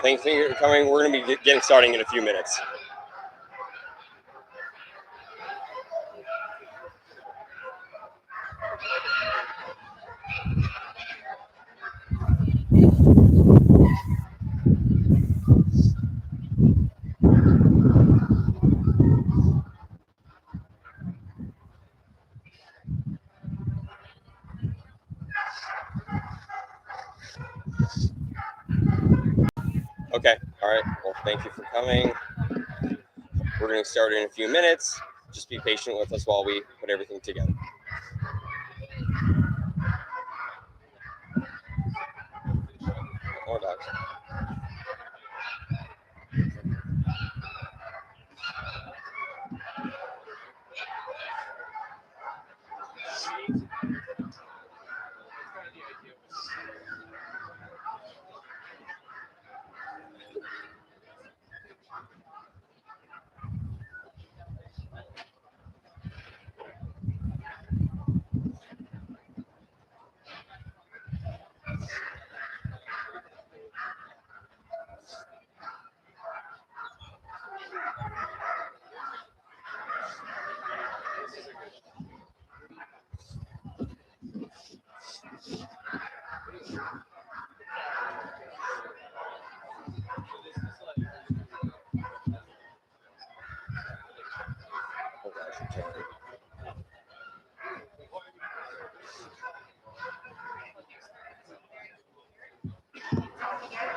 Thanks for coming. We're going to be getting starting in a few minutes. Okay. All right. Well, thank you for coming. We're going to start in a few minutes. Just be patient with us while we put everything together. More dogs.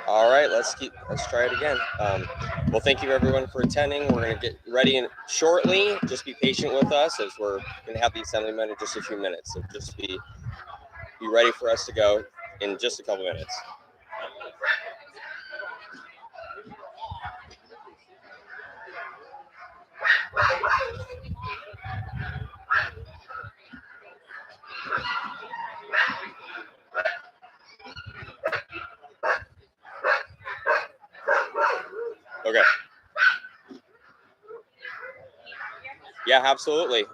All right, let's try it again. Well, thank you everyone for attending. We're going to get ready shortly. Just be patient with us as we're going to have the assemblyman in just a few minutes. So just be ready for us to go in just a couple minutes. Okay. Yeah, absolutely.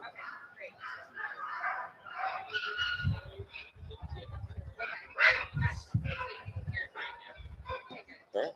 All right.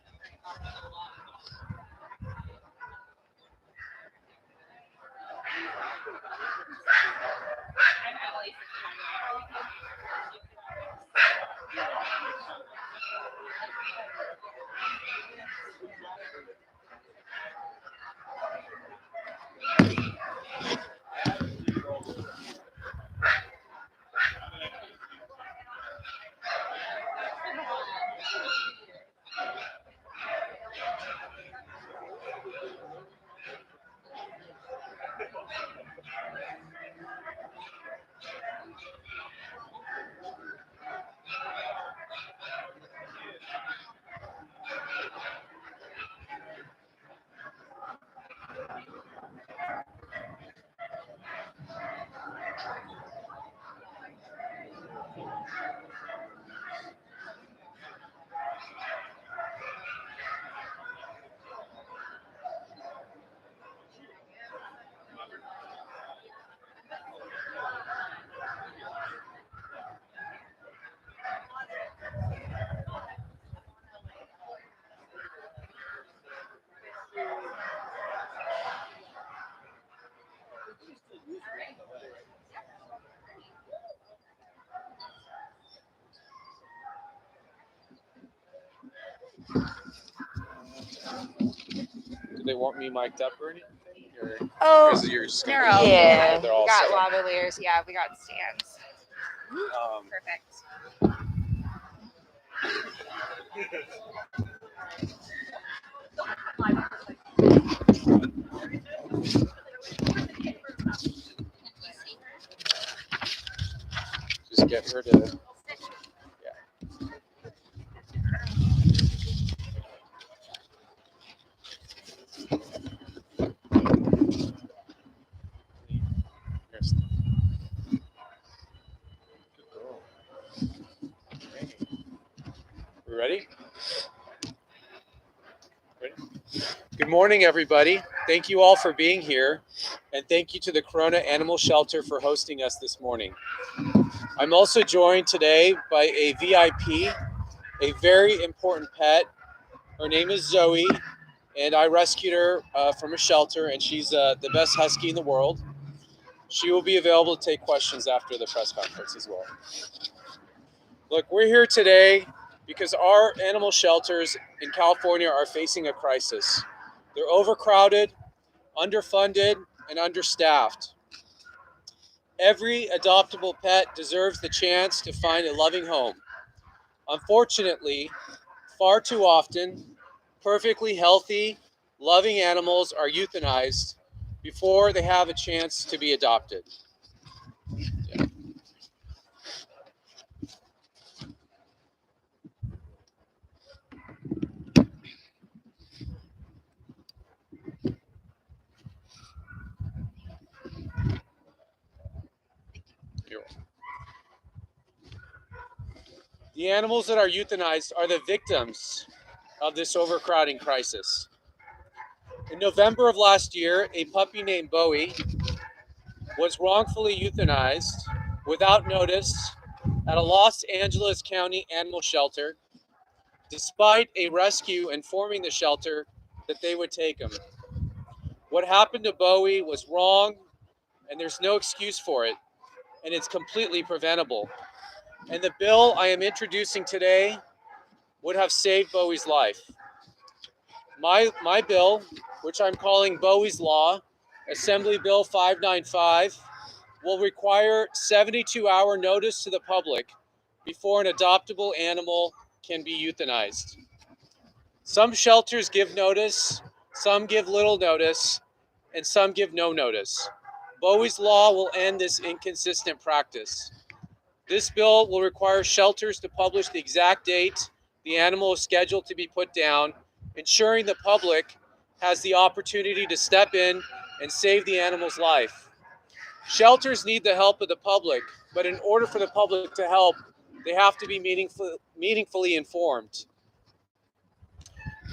Do they want me mic'd up or anything? Oh, is yours they're all yeah. we They're all got set up. lavaliers. Yeah, we got stands. Perfect. Just get her to. We ready? Good morning, everybody. Thank you all for being here, and thank you to the Corona Animal Shelter for hosting us this morning. I'm also joined today by a VIP, a very important pet, Her name is Zoe, and I rescued her from a shelter, and she's the best husky in the world. She will be available to take questions after the press conference as well. Look, we're here today because our animal shelters in California are facing a crisis. They're overcrowded, underfunded, and understaffed. Every adoptable pet deserves the chance to find a loving home. Unfortunately, far too often, perfectly healthy, loving animals are euthanized before they have a chance to be adopted. Yeah. The animals that are euthanized are the victims of this overcrowding crisis. In November of last year, a puppy named Bowie was wrongfully euthanized without notice at a Los Angeles County animal shelter, despite a rescue informing the shelter that they would take him. What happened to Bowie was wrong, and there's no excuse for it, and it's completely preventable. And the bill I am introducing today would have saved Bowie's life. My bill, which I'm calling Bowie's Law, Assembly Bill 595, will require 72-hour notice to the public before an adoptable animal can be euthanized. Some shelters give notice, some give little notice, and some give no notice. Bowie's Law will end this inconsistent practice. This bill will require shelters to publish the exact date the animal is scheduled to be put down, ensuring the public has the opportunity to step in and save the animal's life. Shelters need the help of the public, but in order for the public to help, they have to be meaningfully informed.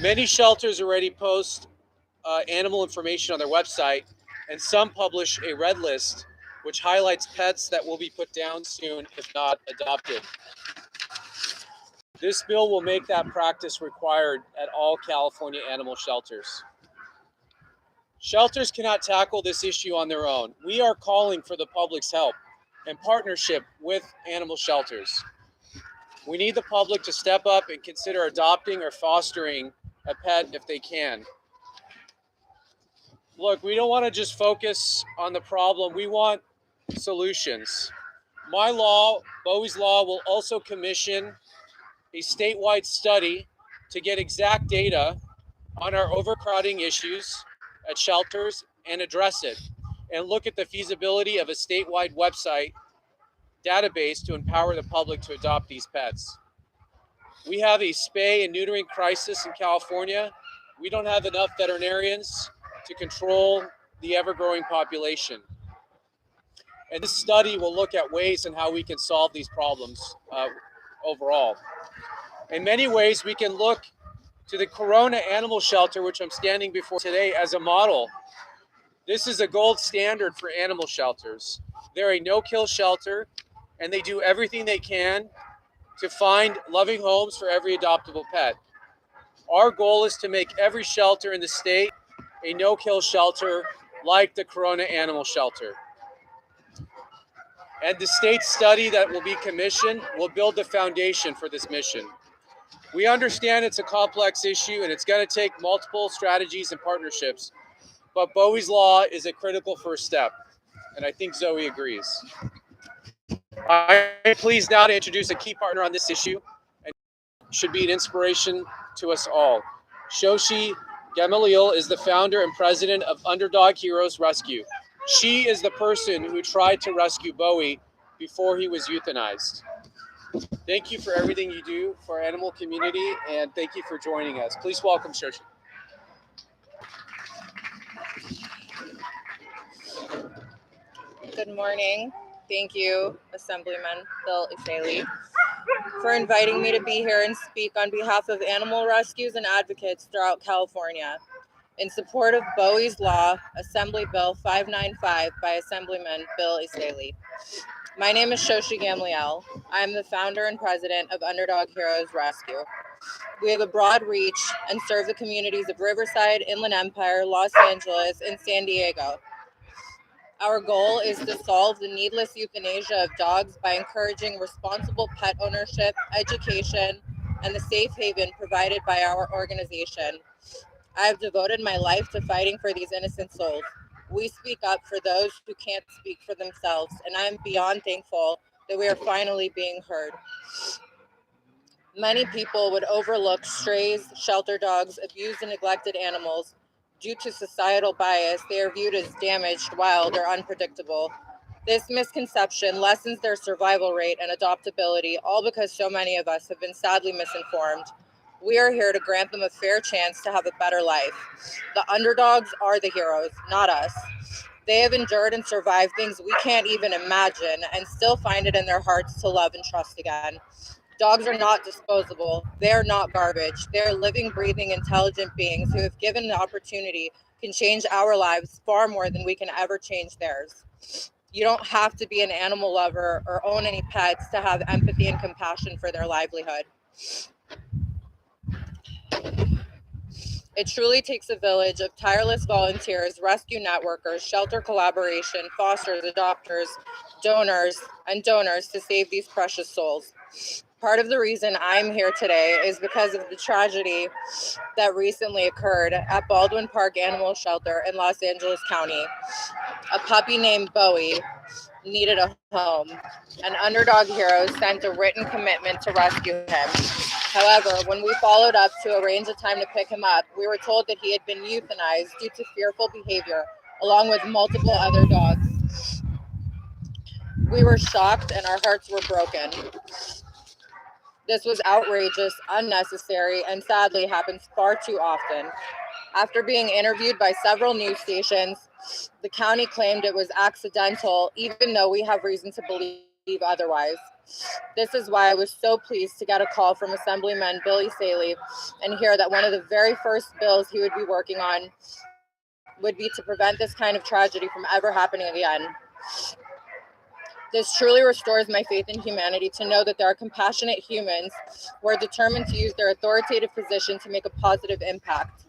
Many shelters already post animal information on their website, and some publish a red list which highlights pets that will be put down soon if not adopted. This bill will make that practice required at all California animal shelters. Shelters cannot tackle this issue on their own. We are calling for the public's help and partnership with animal shelters. We need the public to step up and consider adopting or fostering a pet if they can. Look, we don't want to just focus on the problem. We want solutions. My law, Bowie's Law, will also commission a statewide study to get exact data on our overcrowding issues at shelters and address it, and look at the feasibility of a statewide website database to empower the public to adopt these pets. We have a spay and neutering crisis in California. We don't have enough veterinarians to control the ever-growing population. And this study will look at ways and how we can solve these problems overall. In many ways, we can look to the Corona Animal Shelter, which I'm standing before today, as a model. This is a gold standard for animal shelters. They're a no-kill shelter, and they do everything they can to find loving homes for every adoptable pet. Our goal is to make every shelter in the state a no-kill shelter like the Corona Animal Shelter. And the state study that will be commissioned will build the foundation for this mission. We understand it's a complex issue and it's going to take multiple strategies and partnerships, but Bowie's Law is a critical first step, and I think Zoe agrees. I'm pleased now to introduce a key partner on this issue and should be an inspiration to us all. Shoshi Gamaliel is the founder and president of Underdog Heroes Rescue. She is the person who tried to rescue Bowie before he was euthanized. Thank you for everything you do for our animal community, and thank you for joining us. Please welcome Shoshi. Good morning. Thank you, Assemblyman Bill Essayli, for inviting me to be here and speak on behalf of animal rescues and advocates throughout California in support of Bowie's Law, Assembly Bill 595 by Assemblyman Bill Essayli. My name is Shoshi Gamliel. I am the founder and president of Underdog Heroes Rescue. We have a broad reach and serve the communities of Riverside, Inland Empire, Los Angeles, and San Diego. Our goal is to solve the needless euthanasia of dogs by encouraging responsible pet ownership, education, and the safe haven provided by our organization. I have devoted my life to fighting for these innocent souls. We speak up for those who can't speak for themselves, and I am beyond thankful that we are finally being heard. Many people would overlook strays, shelter dogs, abused and neglected animals. Due to societal bias, they are viewed as damaged, wild, or unpredictable. This misconception lessens their survival rate and adoptability, all because so many of us have been sadly misinformed. We are here to grant them a fair chance to have a better life. The underdogs are the heroes, not us. They have endured and survived things we can't even imagine and still find it in their hearts to love and trust again. Dogs are not disposable. They are not garbage. They are living, breathing, intelligent beings who, if given the opportunity, can change our lives far more than we can ever change theirs. You don't have to be an animal lover or own any pets to have empathy and compassion for their livelihood. It truly takes a village of tireless volunteers, rescue networkers, shelter collaboration, fosters, adopters, donors to save these precious souls. Part of the reason I'm here today is because of the tragedy that recently occurred at Baldwin Park Animal Shelter in Los Angeles County. A puppy named Bowie needed a home. An underdog hero sent a written commitment to rescue him. However, when we followed up to arrange a time to pick him up, we were told that he had been euthanized due to fearful behavior, along with multiple other dogs. We were shocked and our hearts were broken. This was outrageous, unnecessary, and sadly happens far too often. After being interviewed by several news stations, the county claimed it was accidental, even though we have reason to believe otherwise. This is why I was so pleased to get a call from Assemblyman Essayli and hear that one of the very first bills he would be working on would be to prevent this kind of tragedy from ever happening again. This truly restores my faith in humanity to know that there are compassionate humans who are determined to use their authoritative position to make a positive impact.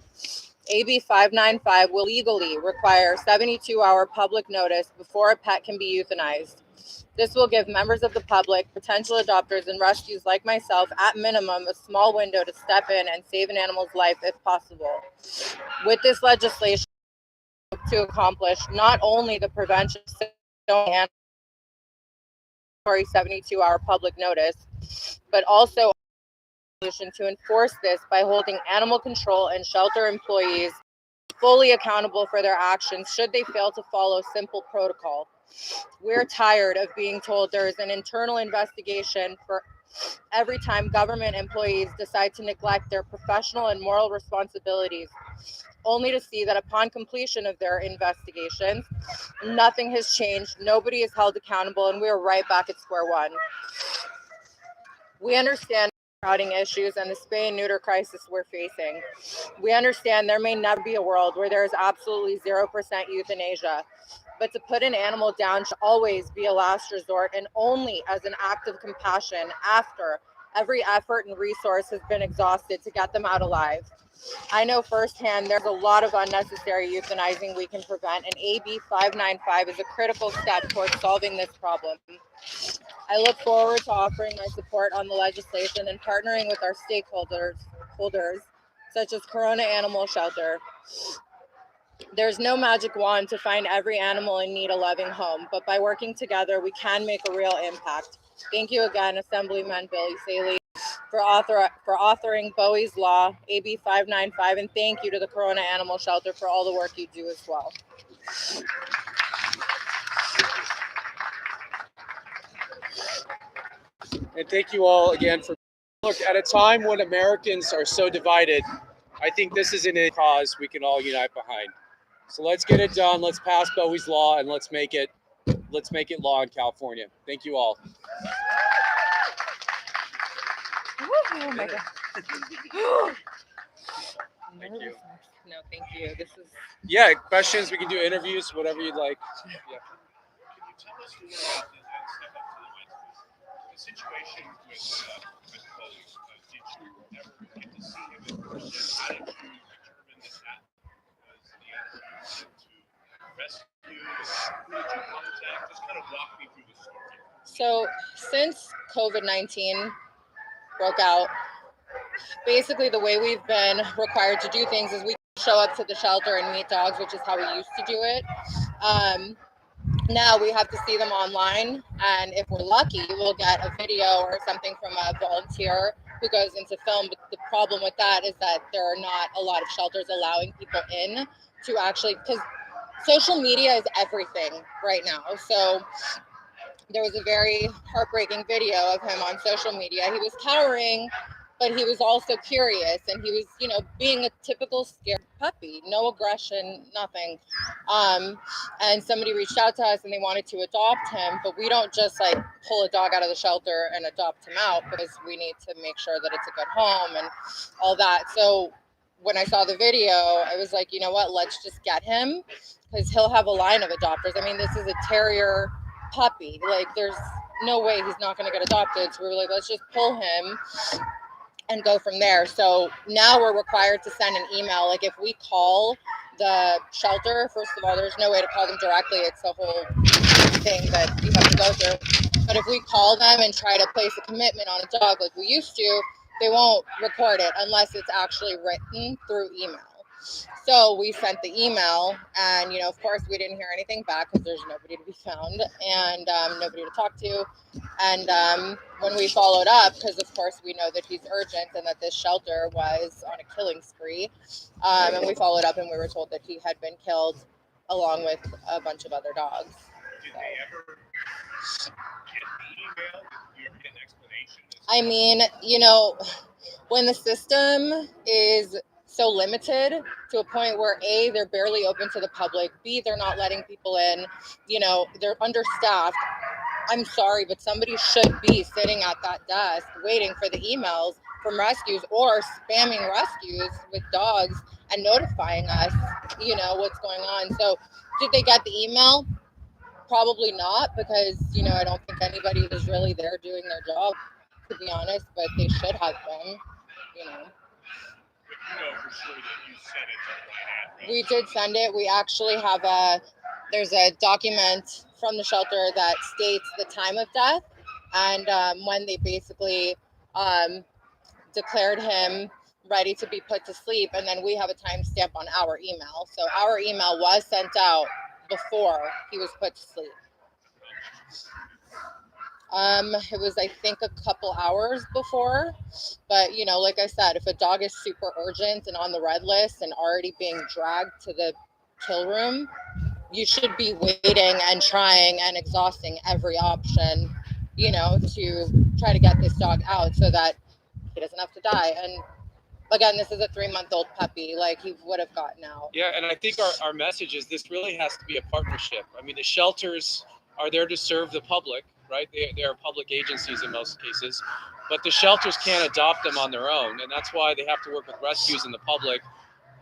AB 595 will legally require 72-hour public notice before a pet can be euthanized. This will give members of the public, potential adopters, and rescues like myself, at minimum, a small window to step in and save an animal's life if possible. With this legislation, to accomplish not only the prevention of 72-hour public notice, but also to enforce this by holding animal control and shelter employees fully accountable for their actions should they fail to follow simple protocol. We're tired of being told there is an internal investigation for every time government employees decide to neglect their professional and moral responsibilities, only to see that upon completion of their investigations, nothing has changed, nobody is held accountable, and we are right back at square one. We understand crowding issues and the spay and neuter crisis we're facing. We understand there may never be a world where there is absolutely 0% euthanasia, but to put an animal down should always be a last resort and only as an act of compassion after every effort and resource has been exhausted to get them out alive. I know firsthand there's a lot of unnecessary euthanizing we can prevent, and AB 595 is a critical step towards solving this problem. I look forward to offering my support on the legislation and partnering with our stakeholders, such as Corona Animal Shelter. There's no magic wand to find every animal in need a loving home, but by working together, we can make a real impact. Thank you again, Assemblyman Essayli, for authoring Bowie's Law, AB 595, and thank you to the Corona Animal Shelter for all the work you do as well. And thank you all again for look at a time when Americans are so divided. I think this is a cause we can all unite behind. So let's get it done. Let's pass Bowie's Law and let's make it law in California. Thank you all. Oh my God. Thank you. No, thank you. This is Yeah, questions. We can do interviews, whatever you'd like. Yeah. situation with Bowie, did you ever get to see him in person? How did you determine that was the animal you wanted to rescue? Who did you contact? Just kind of walk me through the story. So since COVID-19 broke out, basically the way we've been required to do things is we show up to the shelter and meet dogs, which is how we used to do it. Now we have to see them online, and if we're lucky, we'll get a video or something from a volunteer who goes into film. But the problem with that is that there are not a lot of shelters allowing people in to actually, because social media is everything right now. So there was a very heartbreaking video of him on social media. He was cowering, but he was also curious, and he was, being a typical scared puppy, no aggression, nothing. And somebody reached out to us and they wanted to adopt him, but we don't just like pull a dog out of the shelter and adopt him out, because we need to make sure that it's a good home and all that. So when I saw the video, I was like, you know what, let's just get him, because he'll have a line of adopters. I mean, this is a terrier puppy. Like, there's no way he's not going to get adopted. So we were like, let's just pull him and go from there. So now we're required to send an email. Like, if we call the shelter, first of all, there's no way to call them directly. It's a whole thing that you have to go through. But if we call them and try to place a commitment on a dog like we used to, they won't record it unless it's actually written through email. So we sent the email, and of course we didn't hear anything back, because there's nobody to be found, and nobody to talk to. And when we followed up, because of course we know that he's urgent and that this shelter was on a killing spree, and we followed up and we were told that he had been killed along with a bunch of other dogs. Did they ever get the email? Did you ever get an explanation? I mean, when the system is so limited to a point where A, they're barely open to the public, B, they're not letting people in, they're understaffed. I'm sorry, but somebody should be sitting at that desk waiting for the emails from rescues, or spamming rescues with dogs and notifying us, what's going on. So did they get the email? Probably not, because, I don't think anybody was really there doing their job, to be honest, but they should have been, For sure that you sent it to the right address. We did send it. We actually have there's a document from the shelter that states the time of death, and when they basically declared him ready to be put to sleep, and then we have a timestamp on our email. So our email was sent out before he was put to sleep. It was, I think, a couple hours before, but like I said, if a dog is super urgent and on the red list and already being dragged to the kill room, you should be waiting and trying and exhausting every option, to try to get this dog out so that he doesn't have to die. And again, this is a 3-month-old puppy, like he would have gotten out. Yeah, and I think our message is this really has to be a partnership. I mean, the shelters are there to serve the public, right? They are public agencies in most cases, but the shelters can't adopt them on their own, and that's why they have to work with rescues and the public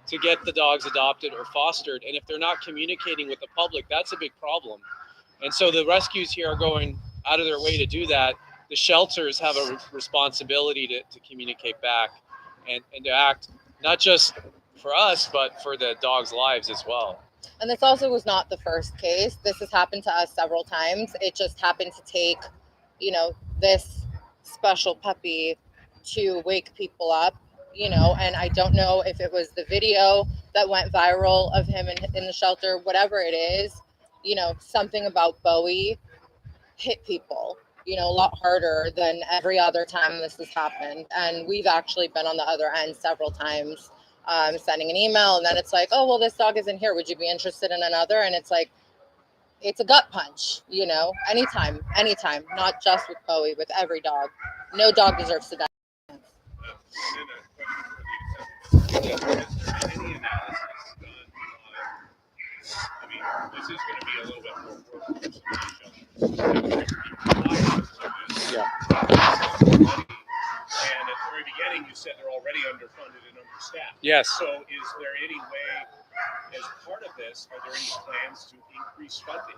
to get the dogs adopted or fostered. And if they're not communicating with the public, that's a big problem. And so the rescues here are going out of their way to do that. The shelters have a responsibility to communicate back and to act not just for us, but for the dogs' lives as well. And this also was not the first case. This has happened to us several times. It just happened to take, this special puppy to wake people up, and I don't know if it was the video that went viral of him in the shelter, whatever it is, something about Bowie hit people, a lot harder than every other time this has happened. And we've actually been on the other end several times. Sending an email, and then it's like, oh, well, this dog isn't here. Would you be interested in another? And it's like, it's a gut punch, anytime, not just with Bowie, with every dog. No dog deserves to die. And then a question for the has there been any analysis done on, I mean, this is going to be a little bit more work for some of these shelters. Yeah. And at the very beginning, you said they're already underfunded and understaffed. Yes. So is there any way as part of this, are there any plans to increase funding?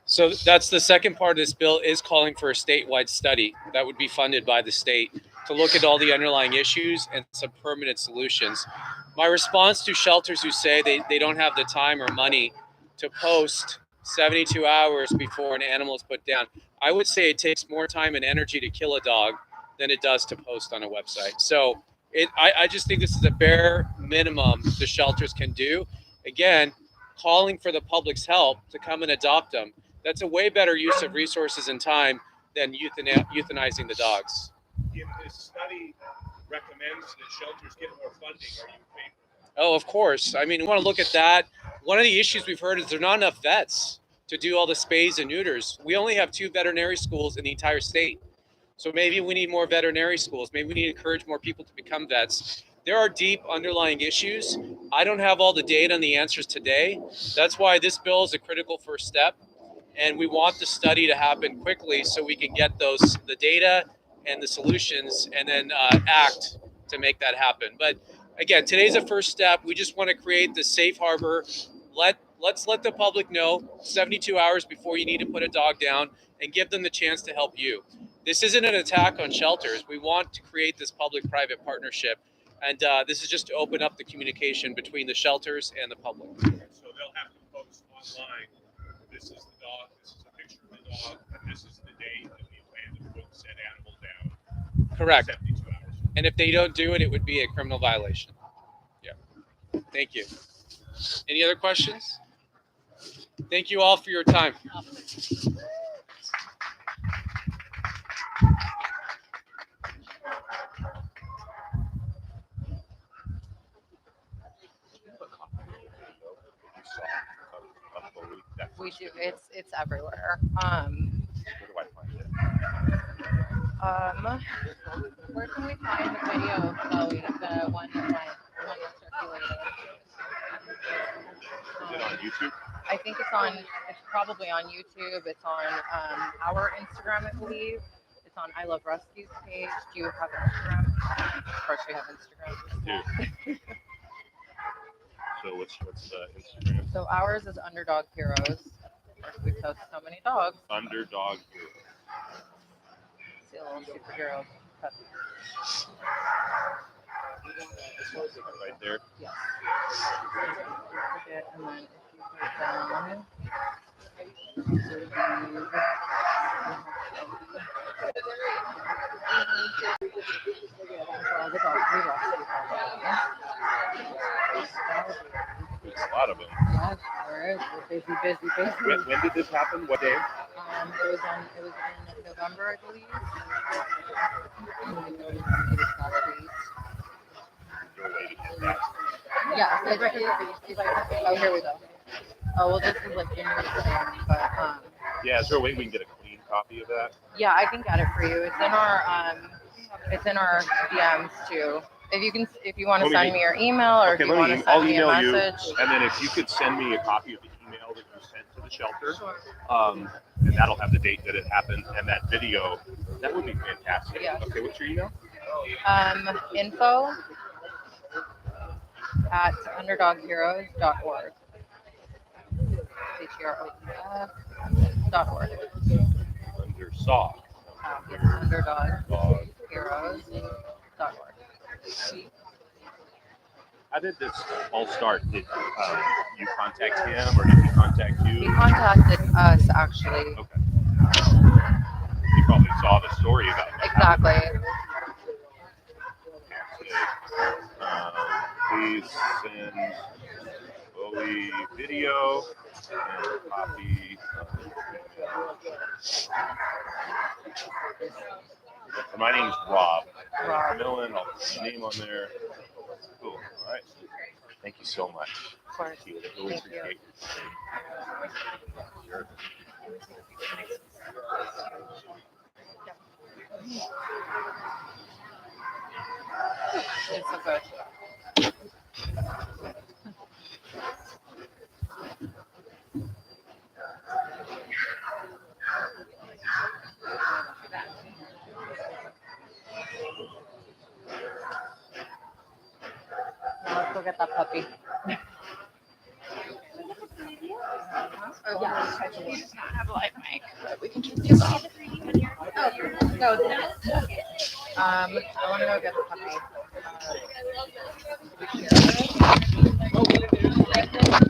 So that's the second part of this bill is calling for a statewide study that would be funded by the state to look at all the underlying issues and some permanent solutions. My response to shelters who say they don't have the time or money to post 72 hours before an animal is put down, I would say it takes more time and energy to kill a dog than it does to post on a website. So I just think this is a bare minimum the shelters can do. Again, calling for the public's help to come and adopt them. That's a way better use of resources and time than euthanizing the dogs. If this study recommends that shelters get more funding, are you in favor? Oh, of course. I mean, we want to look at that. One of the issues we've heard is there are not enough vets to do all the spays and neuters. We only have 2 veterinary schools in the entire state. So maybe we need more veterinary schools. Maybe we need to encourage more people to become vets. There are deep underlying issues. I don't have all the data and the answers today. That's why this bill is a critical first step. And we want the study to happen quickly so we can get the data and the solutions and then act to make that happen. But again, today's a first step. We just want to create the safe harbor. Let's let the public know 72 hours before you need to put a dog down and give them the chance to help you. This isn't an attack on shelters. We want to create this public-private partnership, and this is just to open up the communication between the shelters and the public. So they'll have to post online, this is the dog, this is a picture of the dog, and this is the date that we plan to put said animal down. Correct. 72 hours. And if they don't do it, it would be a criminal violation. Yeah. Thank you. Any other questions? Thank you all for your time. We do. It's everywhere. Where do I find it? Where can we find the video of Bowie, the one that circulated? Is it on YouTube? I think it's probably on YouTube. It's on our Instagram, I believe. It's on I Love Rescues page. Do you have Instagram? Of course we have Instagram. I do. So what's the Instagram? So ours is Underdog Heroes. Of course, we post so many dogs. Underdog Hero. See a little superhero puppy. Right there. Yes. And then if you go down, all the dogs we rescue. There's a lot of them. Yes, there is. We're busy. When did this happen? What day? It was in November, I believe. Yeah. Oh, here we go. Oh well, this is like January 2nd, but Yeah, is there a way we can get a clean copy of that? yeah, I can get it for you. It's in our DMs too. If you want to send me your email or if you want to send me a message. And then if you could send me a copy of the email that you sent to the shelter, and that'll have the date that it happened and that video, that would be fantastic. Yeah. Okay, what's your email? Info at underdogheroes.org. HEROES.org. Undersog. Underdogheroes.org. How did this all start? Did you contact him or did he contact you? He contacted us actually. Okay. He probably saw the story about it. Exactly. Please send Bowie video and a copy of my name's Rob. Millen, I'll put your name on there. Cool. All right. Thank you so much. Of course. Thank you. Thank you. Sure. It's so good. Now let's go get that puppy. not have a live mic, but we can just do both. No, I want to go get the puppy.